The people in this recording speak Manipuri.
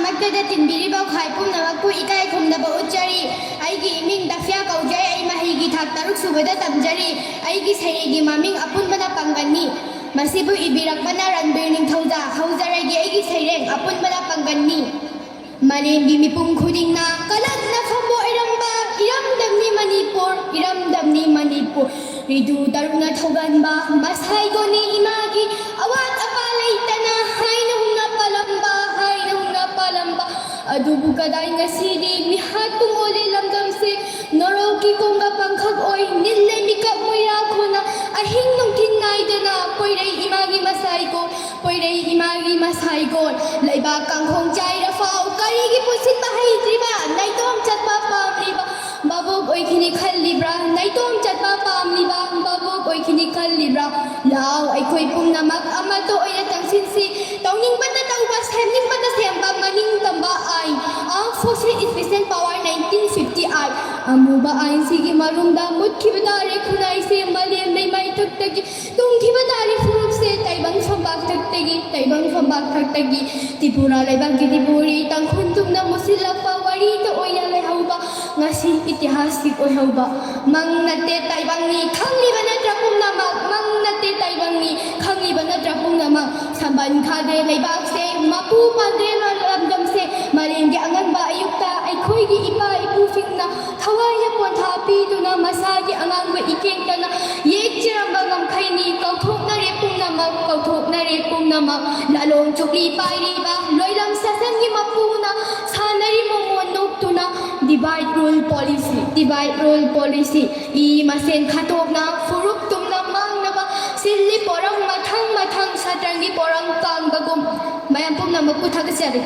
Maktada tinbiriba khai pumnamakpu ikai khumnaba utjari aigi iming Dafiya kaujai ai mahigi thak taruk subada tamjari aigi sairigi maming Apunbana Pangalni masibu ibirakpana Ranbir Ningthouja hauzaragi aigi saireng Apunbana Pangalni Malengi mipung khudingna kalatna fambo iramba iramdamni Manipur ridu taruna thoganba masai goni imagi awat apalaitana haina hunga palamba adubu kadai ngasidi mihatung ole lamdamse noroki konga pangkhak oi nille mikap moira khona ahing nungthin naidana poirei imagi masai ko laiba kangkhong chaira fau karigi pusin bahai triba naitom chatpa pamliba babok oi khini khallibra naitom chatpa pamliba babok oi khini khallibra lao ai khoi pumnamak amato oya tangsinsi tawning banda tawba semning banda semba maning tamba ai ang force efficient power 1950 ai amuba ai sigi marumda mutkibadare khunai se malem nei mai thuktagi tungkibadare furup se taibang sambak thuktagi Tripura laibang kitipuri tangkhun tumna musila pawari to oya lai hauba ngasi itihasik oi hauba mangnate taibangni khangliba natra pumnamak mangnate taibangni khangliba natra pumnamak samban khade laibak se mapu pande lamdam se malengi anganba ayukta aikhoigi ipa ipufingna thawaya pontha piduna masagi angangba ikengtana yekchiramba ngamkhaini kauthoknare pumnamak lalong chukli pairiba loilam sasangi mapuna sanari momon noktuna divide rule policy I masen khatokna furup tumna mangnaba silli porang mathang satrangi porang kangbagum mayam pumnamak puthagasiari